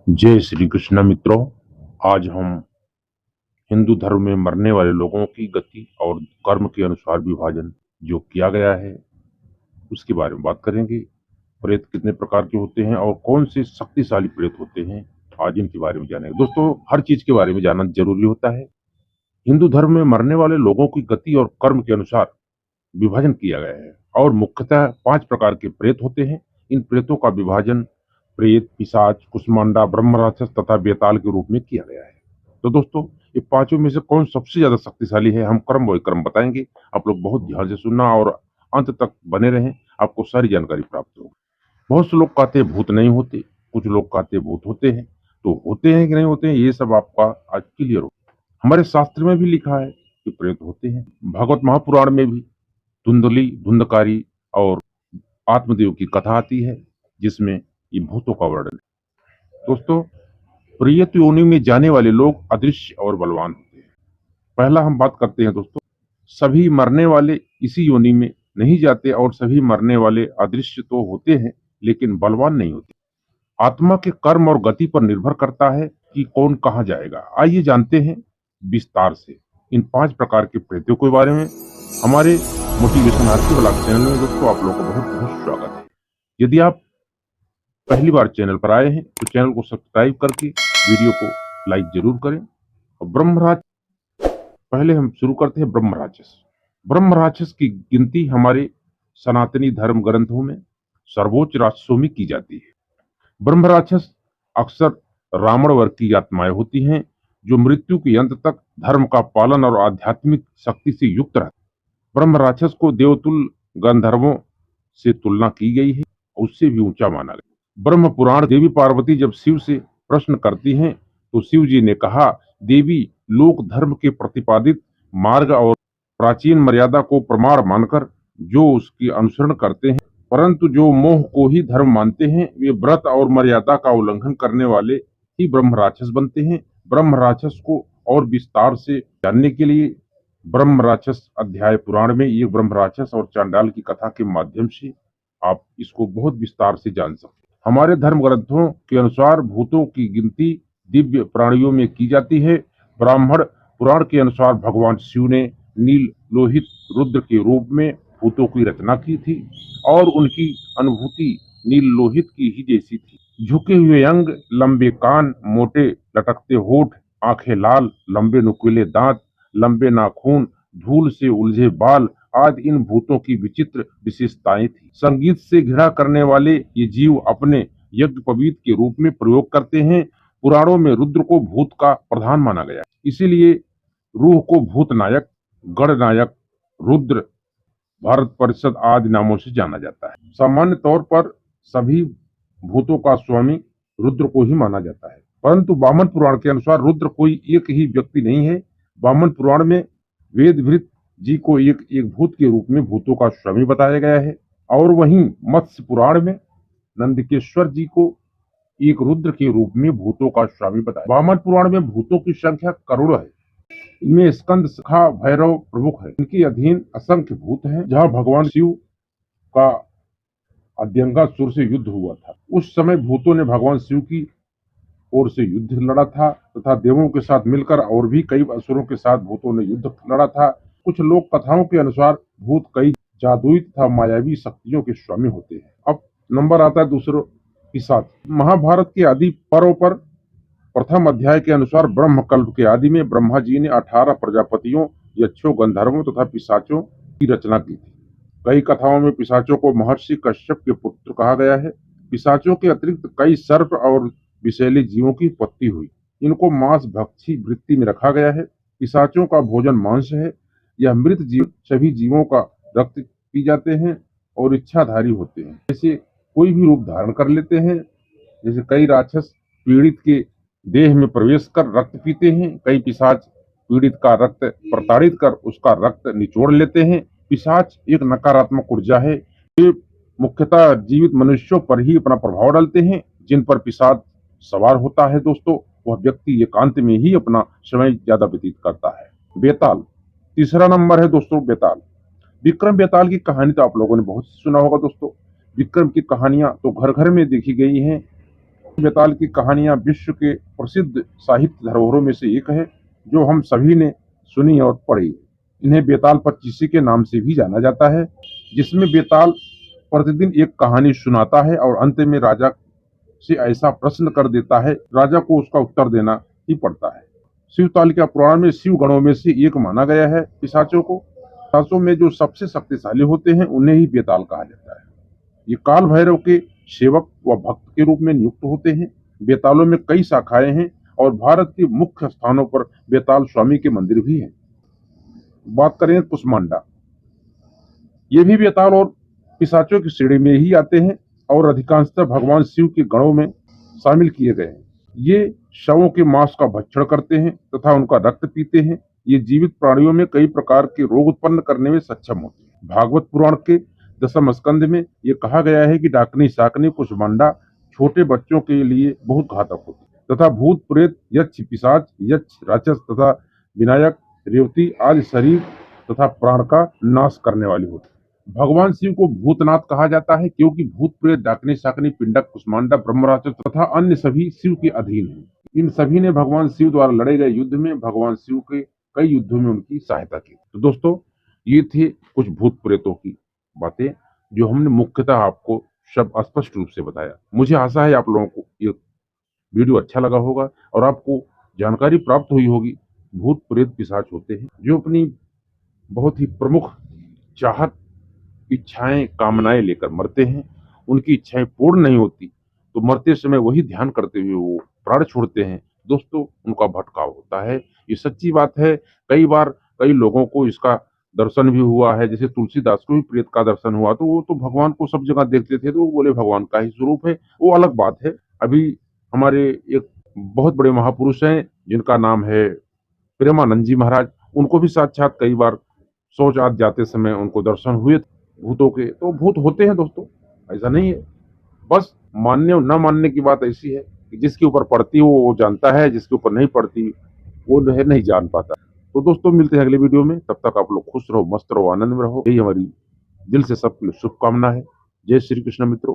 जय श्री कृष्ण मित्रों। आज हम हिंदू धर्म में मरने वाले लोगों की गति और कर्म के अनुसार विभाजन जो किया गया है उसके बारे में बात करेंगे। प्रेत कितने प्रकार के होते हैं और कौन से शक्तिशाली प्रेत होते हैं, आज इनके बारे में जानेंगे। दोस्तों, हर चीज के बारे में जानना जरूरी होता है। हिंदू धर्म में मरने वाले लोगों की गति और कर्म के अनुसार विभाजन किया गया है और मुख्यतः 5 प्रकार के प्रेत होते हैं। इन प्रेतों का विभाजन प्रेत, पिशाच, कुष्मांडा, ब्रह्म राक्षस तथा बेताल के रूप में किया गया है। तो दोस्तों, ये पांचों में से कौन सबसे ज्यादा शक्तिशाली है, हम कर्म विक्रम बताएंगे। आप लोग बहुत ध्यान से सुनना और अंत तक बने रहें, आपको सारी जानकारी प्राप्त होगी। बहुत से लोग कहते हैं भूत नहीं होते, कुछ लोग कहते हैं भूत होते हैं। तो होते हैं कि नहीं होते हैं, ये सब आपका आज क्लियर हो। हमारे शास्त्र में भी लिखा है कि प्रेत होते हैं। भागवत महापुराण में भी धुंधली, धुंधकारी और आत्मदेव की कथा आती है जिसमें ये भूतों का वर्णन है। दोस्तों, प्रेत योनि में जाने वाले लोग अदृश्य और बलवान होते हैं। पहला हम बात करते हैं दोस्तों, सभी मरने वाले इसी योनि में नहीं जाते और सभी मरने वाले अदृश्य तो होते हैं लेकिन बलवान नहीं होते। आत्मा के कर्म और गति पर निर्भर करता है कि कौन कहाँ जाएगा। आइए जानते हैं विस्तार से इन 5 प्रकार के प्रेतों के बारे में। हमारे मोटिवेशन आरती ब्लॉग चैनल में दोस्तों आप लोगों का बहुत बहुत स्वागत है। यदि आप पहली बार चैनल पर आए हैं तो चैनल को सब्सक्राइब करके वीडियो को लाइक जरूर करें। और ब्रह्मराज, पहले हम शुरू करते हैं ब्रह्म राक्षस। ब्रह्म राक्षस की गिनती हमारे सनातनी धर्म ग्रंथों में सर्वोच्च राक्षसों में की जाती है। ब्रह्म राक्षस अक्सर रावण वर्ग की आत्माएं होती हैं जो मृत्यु के अंत तक धर्म का पालन और आध्यात्मिक शक्ति से युक्त रहते हैं। ब्रह्म राक्षस को देवतुल्य गंधर्वों से तुलना की गई है, उससे भी ऊंचा माना गया। ब्रह्म पुराण, देवी पार्वती जब शिव से प्रश्न करती हैं तो शिव जी ने कहा, देवी, लोक धर्म के प्रतिपादित मार्ग और प्राचीन मर्यादा को प्रमाण मानकर जो उसकी अनुसरण करते हैं, परंतु जो मोह को ही धर्म मानते हैं, वे व्रत और मर्यादा का उल्लंघन करने वाले ही ब्रह्म राक्षस बनते हैं। ब्रह्म राक्षस को और विस्तार से जानने के लिए ब्रह्म राक्षस अध्याय पुराण में ये ब्रह्म राक्षस और चांडाल की कथा के माध्यम से आप इसको बहुत विस्तार से जान सकते हैं। हमारे धर्म ग्रंथों के अनुसार भूतों की गिनती दिव्य प्राणियों में की जाती है। ब्राह्मण पुराण के अनुसार भगवान शिव ने नील लोहित रुद्र के रूप में भूतों की रचना की थी और उनकी अनुभूति नील लोहित की ही जैसी थी। झुके हुए अंग, लंबे कान, मोटे लटकते होठ, आंखें लाल, लंबे नुकीले दांत, लंबे नाखून, धूल से उलझे बाल आदि इन भूतों की विचित्र विशेषताएं थी। संगीत से घृणा करने वाले ये जीव अपने यज्ञोपवीत के रूप में प्रयोग करते हैं। पुराणों में रुद्र को भूत का प्रधान माना गया, इसीलिए रूह को भूत नायक, गणनायक, रुद्र, भारत परिषद आदि नामों से जाना जाता है। सामान्य तौर पर सभी भूतों का स्वामी रुद्र को ही माना जाता है, परंतु वामन पुराण के अनुसार रुद्र कोई एक ही व्यक्ति नहीं है। वामन पुराण में वेदभृत जी को एक एक भूत के रूप में भूतों का स्वामी बताया गया है और वहीं मत्स्य पुराण में नंदकेश्वर जी को एक रुद्र के रूप में भूतों का स्वामी बताया। वामन पुराण में भूतों की संख्या करोड़ है। इनमें स्कंद, सखा, भैरव प्रमुख है। इनके अधीन असंख्य भूत हैं। जहाँ भगवान शिव का अद्यंगासुर से युद्ध हुआ था, उस समय भूतों ने भगवान शिव की ओर से युद्ध लड़ा था तथा देवों के साथ मिलकर और भी कई असुरों के साथ भूतों ने युद्ध लड़ा था। कुछ लोक कथाओं के अनुसार भूत कई जादुई तथा मायावी शक्तियों के स्वामी होते हैं। अब नंबर आता है दूसरों के साथ। महाभारत के आदि पर्व पर प्रथम अध्याय के अनुसार ब्रह्मकल्प के आदि में ब्रह्मा जी ने 18 प्रजापतियों, यक्षों, गंधर्वों तथा पिशाचों की रचना की थी। कई कथाओं में पिशाचों को महर्षि कश्यप के पुत्र कहा गया है। पिशाचों के अतिरिक्त कई सर्प और विषैले जीवों की उत्पत्ति हुई। इनको मांस भक्षी वृत्ति में रखा गया है। पिशाचों का भोजन मांस है। यह मृत जीव सभी जीवों का रक्त पी जाते हैं और इच्छाधारी होते हैं, जैसे कोई भी रूप धारण कर लेते हैं। जैसे कई राक्षस पीड़ित के देह में प्रवेश कर रक्त पीते हैं। कई पिशाच पीड़ित का रक्त प्रताड़ित कर उसका रक्त निचोड़ लेते हैं। पिशाच एक नकारात्मक ऊर्जा है। ये मुख्यतः जीवित मनुष्यों पर ही अपना प्रभाव डालते हैं। जिन पर पिशाच सवार होता है दोस्तों, वह व्यक्ति एकांत में ही अपना समय ज्यादा व्यतीत करता है। बेताल तीसरा नंबर है दोस्तों। बेताल, विक्रम बेताल की कहानी तो आप लोगों ने बहुत सुना होगा दोस्तों। विक्रम की कहानियां तो घर घर में देखी गई हैं। बेताल की कहानियां विश्व के प्रसिद्ध साहित्य धरोहरों में से एक है, जो हम सभी ने सुनी और पढ़ी। इन्हें बेताल पच्चीसी के नाम से भी जाना जाता है, जिसमें बेताल प्रतिदिन एक कहानी सुनाता है और अंत में राजा से ऐसा प्रश्न कर देता है, राजा को उसका उत्तर देना ही पड़ता है। शिवतालिका पुराण में शिव गणों में से एक माना गया है पिशाचों को। पिशाचों में जो सबसे शक्तिशाली होते हैं, उन्हें ही बेताल कहा जाता है। ये काल भैरव के सेवक व भक्त के रूप में नियुक्त होते हैं। बेतालों में कई शाखाएं हैं और भारत के मुख्य स्थानों पर बेताल स्वामी के मंदिर भी हैं। बात करें कुष्मांडा, ये भी बेताल और पिशाचों की श्रेणी में ही आते हैं और अधिकांशतः भगवान शिव के गणों में शामिल किए गए हैं। ये शवों के मांस का भक्षण करते हैं तथा उनका रक्त पीते हैं। ये जीवित प्राणियों में कई प्रकार के रोग उत्पन्न करने में सक्षम होते हैं। भागवत पुराण के दसम स्कंद में ये कहा गया है कि डाकनी शाकनी कुष्मांडा छोटे बच्चों के लिए बहुत घातक होती है तथा भूत प्रेत यक्ष पिशाच यक्ष राक्षस तथा विनायक रेवती आदि शरीर तथा प्राण का नाश करने वाली होती है। भगवान शिव को भूतनाथ कहा जाता है, क्योंकि भूत प्रेत डाकनी शाकनी पिंडक कुष्मांडा ब्रह्म राक्षस तथा अन्य सभी शिव के अधीन हैं। इन सभी ने भगवान शिव द्वारा लड़े गए युद्ध में भगवान शिव के कई युद्धों में उनकी सहायता की। तो दोस्तों, ये थे कुछ भूत प्रेतों की बातें जो हमने मुख्यतः आपको सब स्पष्ट रूप से बताया। मुझे आशा है आप लोगों को ये वीडियो अच्छा लगा होगा और आपको जानकारी प्राप्त हुई होगी। भूत प्रेत पिशाच होते हैं जो अपनी बहुत ही प्रमुख चाहत इच्छाएं कामनाएं लेकर मरते हैं। उनकी इच्छाएं पूर्ण नहीं होती तो मरते समय वही ध्यान करते हुए वो प्राण छोड़ते हैं। दोस्तों, उनका भटकाव होता है, ये सच्ची बात है। कई बार कई लोगों को इसका दर्शन भी हुआ है, जैसे तुलसीदास को भी प्रेत का दर्शन हुआ, तो वो तो भगवान को सब जगह देखते थे, तो वो बोले भगवान का ही स्वरूप है, वो अलग बात है। अभी हमारे एक बहुत बड़े महापुरुष हैं जिनका नाम है प्रेमानंद जी महाराज, उनको भी साक्षात कई बार शौच आदि जाते समय उनको दर्शन हुए भूतों के। तो भूत होते हैं दोस्तों, ऐसा नहीं है। बस मानने और न मानने की बात ऐसी है कि जिसके ऊपर पड़ती है वो जानता है, जिसके ऊपर नहीं पड़ती वो जो है नहीं जान पाता। तो दोस्तों, मिलते हैं अगले वीडियो में। तब तक आप लोग खुश रहो, मस्त रहो, आनंद में रहो, यही हमारी दिल से सबके लिए शुभकामना है। जय श्री कृष्ण मित्रों।